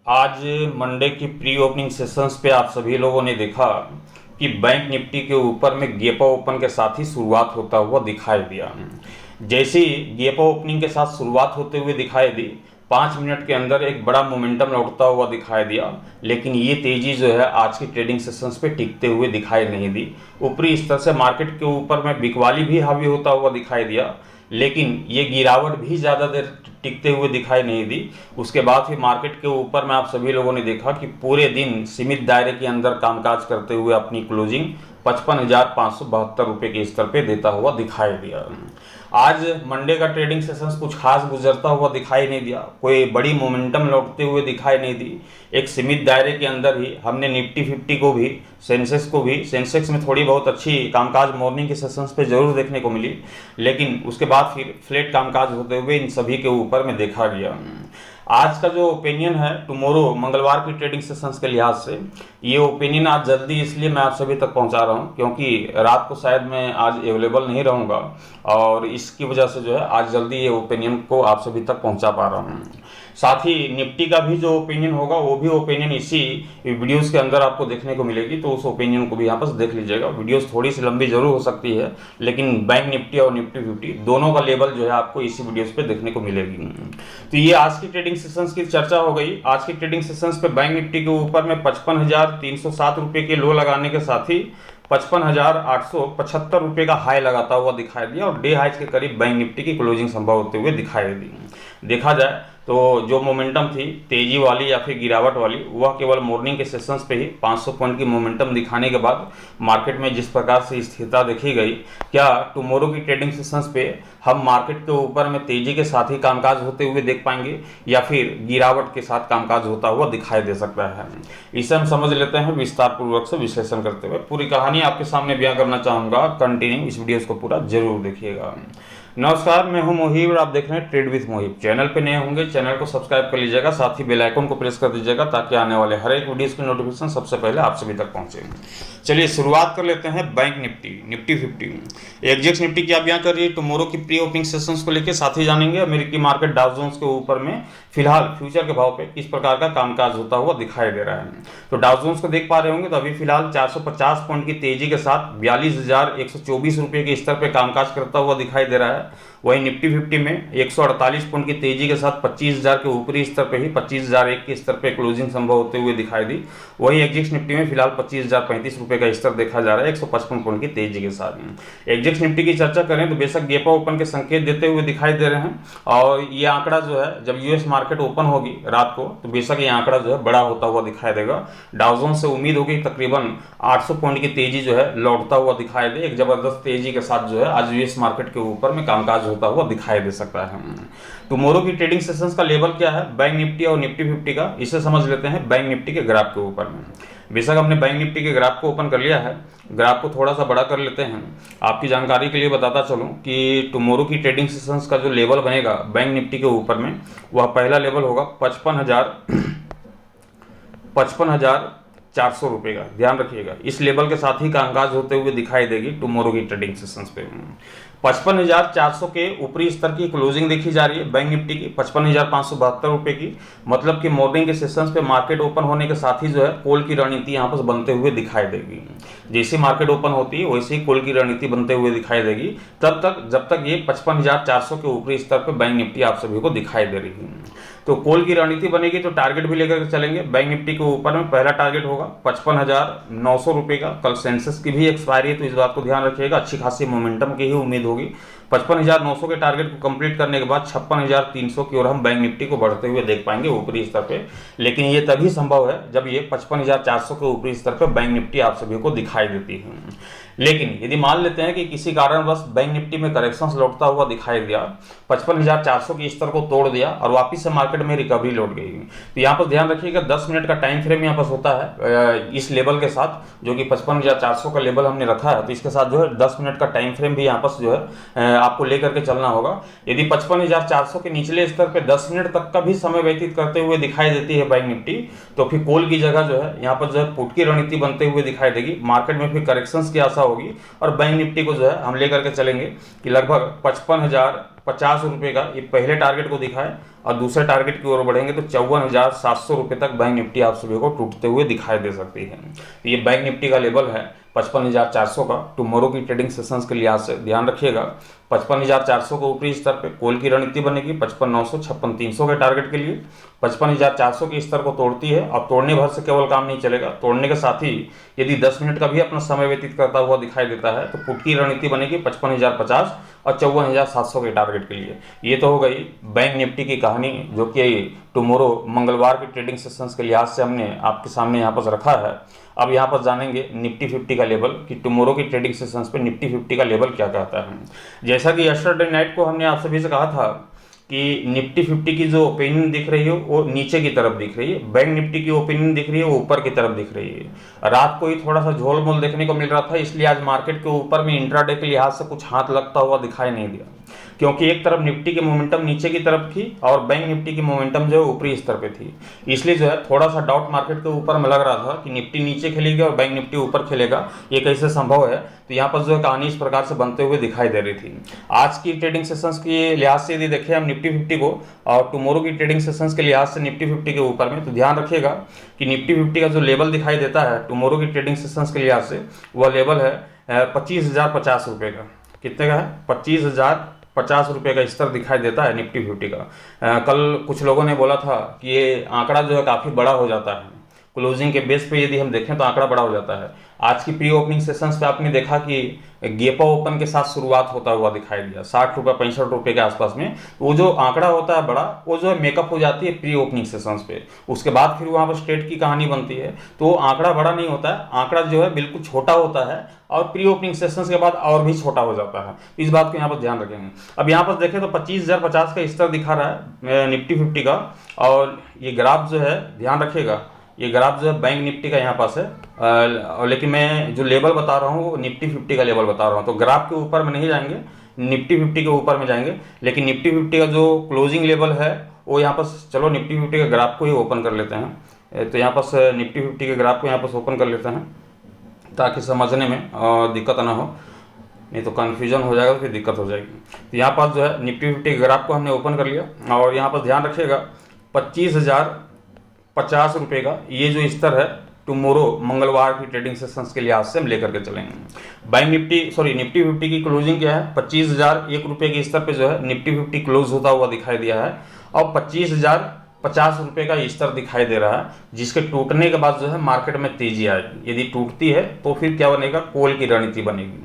आज मंडे की pre opening sessions पे आप सभी लोगों ने देखा कि बैंक निफ्टी के ऊपर में गेपा ओपन के साथ ही शुरुआत होता हुआ दिखाई दिया। जैसे ही गेपा ओपनिंग के साथ शुरुआत होते हुए दिखाई दी, 5 मिनट के अंदर एक बड़ा मोमेंटम लौटता हुआ दिखाई दिया, लेकिन ये तेजी जो है आज की ट्रेडिंग सेशंस पे टिकते हुए दिखाई नहीं दी। ऊपरी स्तर से मार्केट के ऊपर में बिकवाली भी हावी होता हुआ दिखाई दिया, लेकिन ये गिरावट भी ज़्यादा देर टिकते हुए दिखाई नहीं दी। उसके बाद फिर मार्केट के ऊपर में आप सभी लोगों ने देखा कि पूरे दिन सीमित दायरे के अंदर कामकाज करते हुए अपनी क्लोजिंग 55,572 रुपये के स्तर पे देता हुआ दिखाई दिया। आज मंडे का ट्रेडिंग सेशंस कुछ खास गुजरता हुआ दिखाई नहीं दिया, कोई बड़ी मोमेंटम लौटते हुए दिखाई नहीं दी। एक सीमित दायरे के अंदर ही हमने निफ्टी 50 को भी, सेंसेक्स में थोड़ी बहुत अच्छी कामकाज मॉर्निंग के सेशंस पे जरूर देखने को मिली, लेकिन उसके बाद फिर फ्लैट कामकाज होते हुए इन सभी के ऊपर में देखा गया। आज का जो ओपिनियन है टुमारो मंगलवार की ट्रेडिंग सेशंस के लिहाज से, ये ओपिनियन आज जल्दी इसलिए मैं आप सभी तक पहुंचा रहा हूं क्योंकि रात को शायद मैं आज अवेलेबल नहीं रहूंगा, और इसकी वजह से जो है आज जल्दी ये ओपिनियन को आप सभी तक पहुंचा पा रहा हूं। साथ ही निफ्टी का भी जो ओपिनियन होगा वो भी ओपिनियन इसी वीडियोस के अंदर आपको देखने को मिलेगी, तो उस ओपिनियन को भी यहाँ पर देख लीजिएगा। वीडियोस थोड़ी सी लंबी जरूर हो सकती है, लेकिन बैंक निफ्टी और निफ्टी 50 दोनों का लेवल जो है आपको इसी वीडियोस पे देखने को मिलेगी। तो ये आज की ट्रेडिंग सेशंस की चर्चा हो गई। आज की ट्रेडिंग सेशंस पे बैंक निफ्टी के ऊपर में 55,307 रुपये के लो लगाने के साथ ही 55,875 रुपये का हाई लगाता हुआ दिखाई दिया, और डे हाइज के करीब बैंक निफ्टी की क्लोजिंग संभव होते हुए दिखाई दी। देखा जाए तो जो मोमेंटम थी तेजी वाली या फिर गिरावट वाली, वह केवल मॉर्निंग के सेशंस पे ही 500 पॉइंट की मोमेंटम दिखाने के बाद मार्केट में जिस प्रकार से स्थिरता देखी गई, क्या टुमारो की ट्रेडिंग सेशंस पे हम मार्केट के ऊपर में तेजी के साथ ही कामकाज होते हुए देख पाएंगे या फिर गिरावट के साथ कामकाज होता हुआ दिखाई दे सकता है? इसे हम समझ लेते हैं विस्तार पूर्वक से विश्लेषण करते हुए। पूरी कहानी आपके सामने बयां करना चाहूंगा, कंटिन्यू इस वीडियो को पूरा जरूर देखिएगा। नमस्कार, मैं हूं मोहिब और आप देख रहे हैं ट्रेड विथ मोहिब। चैनल पे नए होंगे चैनल को सब्सक्राइब कर लीजिएगा, साथ ही बेल आइकन को प्रेस कर दीजिएगा ताकि आने वाले हर एक वीडियोस की नोटिफिकेशन सबसे पहले आप सभी तक पहुंचे। चलिए शुरुआत कर लेते हैं बैंक निफ्टी 50। एग्जेक्स निफ्टी क्या बयां कर रही है टुमारो की प्री ओपनिंग सेशंस को लेकर, साथ ही जानेंगे अमेरिकी मार्केट डाउ जोन्स के ऊपर में फिलहाल फ्यूचर के भाव पे किस प्रकार का कामकाज होता हुआ दिखाई दे रहा है। तो डाउ जोन्स को देख पा रहे होंगे तो अभी फिलहाल 450 पॉइंट की तेजी के साथ 42,124 रुपये के स्तर पर कामकाज करता हुआ दिखाई दे रहा है। वहीं निफ्टी 50 में 148 पॉइंट की तेजी के साथ 25,000 के ऊपरी स्तर पे ही 25,001 के स्तर पे क्लोजिंग संभव होते हुए दिखाई दी। वहीं एग्जिक्स निफ्टी में फिलहाल 25,035 रुपये का स्तर देखा जा रहा है 155 पॉइंट की तेजी के साथ। एग्जिक्स निफ्टी की चर्चा करें तो बेशक गेपा ओपन के संकेत देते हुए दिखाई दे रहे हैं, और ये आंकड़ा जो है जब यूएस मार्केट ओपन होगी रात को तो बेशक ये आंकड़ा जो है बड़ा होता हुआ दिखाई देगा। डाउ जोन्स से उम्मीद होगी तकरीबन 800 पॉइंट की तेजी जो है लौटता हुआ दिखाई दे। एक जबरदस्त तेजी के साथ जो है आज यूएस मार्केट के ऊपर में कामकाज होता हुआ दिखाई दे सकता है। टुमारो की ट्रेडिंग सेशंस का लेवल क्या है बैंक निफ्टी और निफ्टी 50 का, इसे समझ लेते हैं बैंक निफ्टी के ग्राफ के ऊपर में। बेशक हमने बैंक निफ्टी के ग्राफ को ओपन कर लिया है, ग्राफ को थोड़ा सा बड़ा कर लेते हैं। आपकी जानकारी के लिए बताता चलूं कि टुमारो की ट्रेडिंग सेशंस का जो लेवल बनेगा बैंक निफ्टी के ऊपर में, वह पहला लेवल होगा 55,400 रुपये का। ध्यान रखिएगा, इस लेवल के साथ ही कामकाज होते हुए दिखाई देगी टुमारो की ट्रेडिंग सेशंस पे। 55,400 के ऊपरी स्तर की क्लोजिंग देखी जा रही है बैंक निफ्टी की 55,572 रुपये की। मतलब कि मॉर्निंग के सेशंस पे मार्केट ओपन होने के साथ ही जो है कॉल की रणनीति यहाँ पर बनते हुए दिखाई देगी। जैसे मार्केट ओपन होती है वैसे ही कॉल की रणनीति बनते हुए दिखाई देगी, तब तक जब तक ये 55,400 के ऊपरी स्तर पर बैंक निफ्टी आप सभी को दिखाई दे रही है। तो कॉल की रणनीति बनेगी तो टारगेट भी लेकर चलेंगे। बैंक निफ्टी के ऊपर में पहला टारगेट होगा 55,900 रुपये का। कल सेंसेक्स की भी एक्सपायरी है तो इस बात को ध्यान रखिएगा, अच्छी खासी मोमेंटम की ही उम्मीद होगी। 55,900 के टारगेट को कंप्लीट करने के बाद 56,300 की ओर हम बैंक निफ्टी को बढ़ते हुए देख पाएंगे ऊपरी स्तर पे। लेकिन ये तभी संभव है जब ये 55,400 के ऊपरी स्तर पर बैंक निफ्टी आप सभी को दिखाई देती है। लेकिन यदि मान लेते हैं कि किसी कारणवश बैंक निफ्टी में करेक्शंस लौटता हुआ दिखाई दिया, 55,400 के स्तर को तोड़ दिया और वापस से मार्केट में रिकवरी लौट गई, तो यहाँ पर ध्यान रखिएगा 10 मिनट का टाइम फ्रेम यहाँ पर होता है इस लेवल के साथ, जो कि 55,400 का लेवल हमने रखा है। तो इसके साथ जो है 10 मिनट का टाइम फ्रेम भी यहाँ पर जो है आपको लेकर के चलना होगा। यदि 55,400 के निचले स्तर पर 10 मिनट तक का भी समय व्यतीत करते हुए दिखाई देती है बैंक निफ्टी, तो फिर कॉल की जगह जो है यहाँ पर जो है पुट की रणनीति बनते हुए दिखाई देगी। मार्केट में फिर करेक्शंस की आशा होगी और बैंक निफ्टी को जो है हम लेकर के चलेंगे कि लगभग 55,000 रुपये का ये पहले टारगेट को दिखाए और दूसरे टारगेट की ओर बढ़ेंगे तो 54,700 रुपये तक बैंक निफ्टी आप सभी को टूटते हुए दिखाई दे सकती है। तो ये बैंक निफ्टी का लेवल है 55,400 का। टुमारो की ट्रेडिंग सेशंस के लिहाज से ध्यान रखिएगा 55,400 के ऊपरी स्तर पे कॉल की रणनीति बनेगी 55,900 56,300 के टारगेट के लिए। 55,400 के स्तर को तोड़ती है और तोड़ने भर से केवल काम नहीं चलेगा, तोड़ने के साथ ही यदि 10 मिनट का भी अपना समय व्यतीत करता हुआ दिखाई देता है तो पुट की रणनीति बनेगी 55,050 और 54,700 के टारगेट के लिए। ये तो हो गई बैंक निफ्टी की कहानी, जो कि टुमारो मंगलवार के ट्रेडिंग सेशंस के लिहाज से हमने आपके सामने यहाँ पर रखा है। अब यहाँ पर जानेंगे निफ्टी 50 का लेवल कि टुमारो की ट्रेडिंग सेशंस पे निफ्टी 50 का लेवल क्या कहता है। जैसा कि यस्टरडे नाइट को हमने आप सभी से कहा था कि निफ्टी 50 की जो ओपिनियन दिख रही है वो नीचे की तरफ दिख रही है, बैंक निफ्टी की ओपिनियन दिख रही है वो ऊपर की तरफ दिख रही है। रात को ही थोड़ा सा झोलमोल देखने को मिल रहा था, इसलिए आज मार्केट के ऊपर में इंट्राडे के लिहाज से कुछ हाथ लगता हुआ दिखाई नहीं दिया, क्योंकि एक तरफ निफ्टी की मोमेंटम नीचे की तरफ थी और बैंक निफ्टी की मोमेंटम जो है ऊपरी स्तर पे थी। इसलिए जो है थोड़ा सा डाउट मार्केट के ऊपर में लग रहा था कि निफ्टी नीचे खेलेगी और बैंक निफ्टी ऊपर खेलेगा, ये कैसे संभव है। तो यहाँ पर जो है कहानी इस प्रकार से बनते हुए दिखाई दे रही थी। आज की ट्रेडिंग सेशंस के लिहाज से यदि देखें हम निफ्टी 50 को और टुमारो की ट्रेडिंग सेशंस के लिहाज से निफ्टी 50 के ऊपर में, तो ध्यान रखिएगा कि निफ्टी 50 का जो लेवल दिखाई देता है टुमारो की ट्रेडिंग सेशंस के लिहाज से वह लेवल है 25,050 रुपये का। कितने का है? 25,050 रुपये का स्तर दिखाई देता है निफ्टी 50 का। कल कुछ लोगों ने बोला था कि ये आंकड़ा जो है काफ़ी बड़ा हो जाता है, क्लोजिंग के बेस पे यदि हम देखें तो आंकड़ा बड़ा हो जाता है। आज की प्री ओपनिंग सेशंस पे आपने देखा कि गेपा ओपन के साथ शुरुआत होता हुआ दिखाई दिया 60 रुपये 65 रुपये के आसपास में। वो जो आंकड़ा होता है बड़ा, वो जो है मेकअप हो जाती है प्री ओपनिंग सेशंस पे, उसके बाद फिर वहाँ पर स्ट्रेट की कहानी बनती है। तो आंकड़ा बड़ा नहीं होता है, आंकड़ा जो है बिल्कुल छोटा होता है और प्री ओपनिंग सेशंस के बाद और भी छोटा हो जाता है। इस बात को यहाँ पर ध्यान रखेंगे। अब यहाँ पर देखें तो 25,050 का स्तर दिखा रहा है निफ्टी 50 का, और ये ग्राफ जो है ध्यान रखिएगा, ये ग्राफ जो है बैंक निफ्टी का यहाँ पास है, लेकिन मैं जो लेवल बता रहा हूँ वो निफ्टी 50 का लेवल बता रहा हूँ। तो ग्राफ के ऊपर में नहीं जाएंगे, निफ्टी 50 के ऊपर में जाएंगे, लेकिन निफ्टी 50 का जो क्लोजिंग लेवल है वो यहाँ पर, चलो निफ्टी 50 के ग्राफ को ही ओपन कर लेते हैं। तो यहाँ पर निफ्टी 50 के ग्राफ को यहाँ पर ओपन कर लेते हैं ताकि समझने में दिक्कत ना हो, नहीं तो कन्फ्यूजन हो जाएगा तो फिर दिक्कत हो जाएगी। तो यहाँ पास जो है निफ्टी 50 के ग्राफ को हमने ओपन कर लिया और यहाँ पर ध्यान रखिएगा 25,050 रुपये का ये जो स्तर है टुमारो मंगलवार की ट्रेडिंग सेशंस के लिहाज से हम लेकर के चलेंगे। बैंक निफ्टी 50 की क्लोजिंग क्या है? 25,001 रुपये के स्तर पे जो है निफ्टी 50 क्लोज होता हुआ दिखाई दिया है और 25,050 रुपये का स्तर दिखाई दे रहा है, जिसके टूटने के बाद जो है मार्केट में तेजी आएगी। यदि टूटती है तो फिर क्या बनेगा? कॉल की रणनीति बनेगी।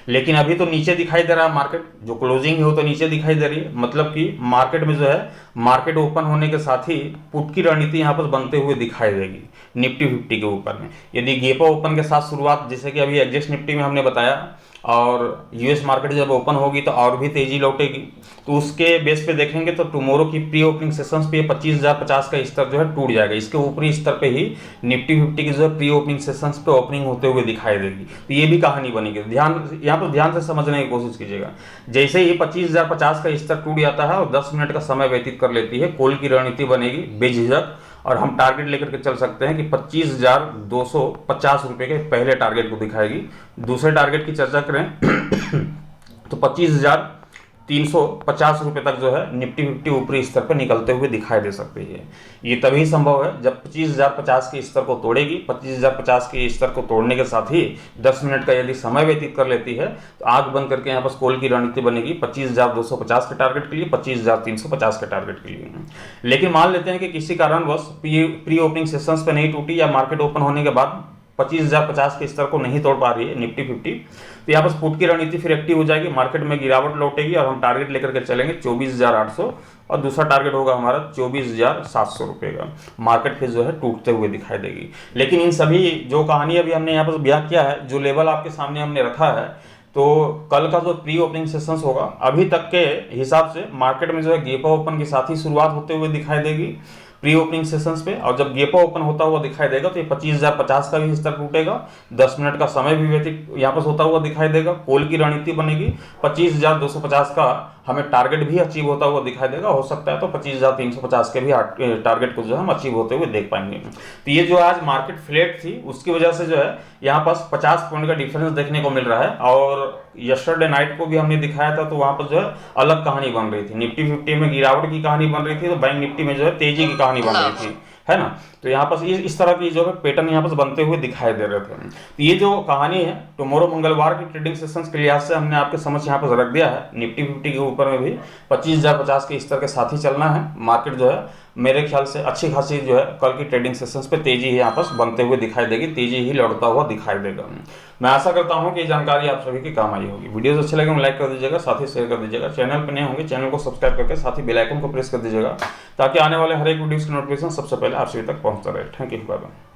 लेकिन अभी तो नीचे दिखाई दे रहा है मार्केट, जो क्लोजिंग है वो तो नीचे दिखाई दे रही है, मतलब कि मार्केट में जो है मार्केट ओपन होने के साथ ही पुट की रणनीति यहाँ पर बनते हुए दिखाई देगी निफ्टी 50 के ऊपर में। यदि गेपा ओपन के साथ शुरुआत, जैसे कि अभी एग्जिट निफ्टी में हमने बताया, और यूएस मार्केट जब ओपन होगी तो और भी तेजी लौटेगी, तो उसके बेस पे देखेंगे तो टुमारो की प्री ओपनिंग सेशंस पे 25,050 का स्तर जो है टूट जाएगा। इसके ऊपरी स्तर पे ही निफ्टी 50 की जो है प्री ओपनिंग सेशंस पे ओपनिंग होते हुए दिखाई देगी। तो ये भी कहानी बनेगी, ध्यान यहाँ पर ध्यान से समझने की कोशिश कीजिएगा। जैसे ही 25,050 का स्तर टूट जाता है और 10 मिनट का समय व्यतीत कर लेती है, कॉल की रणनीति बनेगी बेझिझक, और हम टारगेट लेकर के चल सकते हैं कि 25,250 रुपये के पहले टारगेट को दिखाएगी। दूसरे टारगेट की चर्चा करें तो 25,350 रुपये तक जो है निफ्टी 50 ऊपरी स्तर पर निकलते हुए दिखाई दे सकती है। ये तभी संभव है जब 25,050 के स्तर को तोड़ेगी। 25,050 के स्तर को तोड़ने के साथ ही 10 मिनट का यदि समय व्यतीत कर लेती है तो आंख बंद करके यहाँ पर कॉल की रणनीति बनेगी 25,250 के टारगेट के लिए, 25,350 के टारगेट के लिए। लेकिन मान लेते हैं कि किसी कारणवश प्री ओपनिंग सेशंस पे नहीं टूटी या मार्केट ओपन होने के बाद 25,050 के स्तर को नहीं तोड़ पा रही है निफ्टी 50, तो यहाँ पर पुट की रणनीति फिर एक्टिव हो जाएगी, मार्केट में गिरावट लौटेगी और हम टारगेट लेकर के चलेंगे 24,800 और दूसरा टारगेट होगा हमारा 24,700 रुपये का। मार्केट फिर जो है टूटते हुए दिखाई देगी। लेकिन इन सभी जो कहानी अभी हमने यहाँ पर बयां किया है, जो लेवल आपके सामने हमने रखा है, तो कल का जो प्री ओपनिंग सेशंस होगा अभी तक के हिसाब से मार्केट में जो है गेपा ओपन के साथ ही शुरुआत होते हुए दिखाई देगी प्री ओपनिंग सेशंस पे, और जब गेपा ओपन होता हुआ दिखाई देगा तो ये 25,050 का भी स्तर टूटेगा, 10 मिनट का समय भी व्यतीत यहाँ पर होता हुआ दिखाई देगा, कॉल की रणनीति बनेगी, 25,250 का हमें टारगेट भी अचीव होता हुआ दिखाई देगा। हो सकता है तो 25,350 के भी टारगेट को जो है हम अचीव होते हुए देख पाएंगे। तो ये जो आज मार्केट फ्लैट थी उसकी वजह से जो है यहाँ पास 50 पॉइंट का डिफरेंस देखने को मिल रहा है, और यस्टरडे नाइट को भी हमने दिखाया था, तो वहाँ पर जो है अलग कहानी बन रही थी। निफ्टी 50 में गिरावट की कहानी बन रही थी, तो बैंक निफ्टी में जो है तेजी की कहानी बन रही थी, है ना। तो यहाँ पर इस तरह की जो है पैटर्न यहाँ पर बनते हुए दिखाई दे रहे थे। तो ये जो कहानी है टुमारो मंगलवार की ट्रेडिंग सेशंस के लिहाज से हमने आपके समझ यहाँ पर रख दिया है। निफ्टी 50 के ऊपर में भी 25,050 के स्तर के साथ ही चलना है। मार्केट जो है मेरे ख्याल से अच्छी खासी जो है कल की ट्रेडिंग सेशंस पे तेजी ही यहाँ पर बनते हुए दिखाई देगी, तेजी ही लौटता हुआ दिखाई देगा। मैं आशा करता हूँ कि ये जानकारी आप सभी की काम आई होगी। वीडियोस अच्छे लगे लाइक कर दीजिएगा, साथ ही शेयर कर दीजिएगा। चैनल पर नए होंगे चैनल को सब्सक्राइब करके साथ ही बेल आइकन को प्रेस कर दीजिएगा, ताकि आने वाले हर एक वीडियोस की नोटिफिकेशन सबसे पहले आप सभी तक पहुँचता रहे। Thank you, bye bye.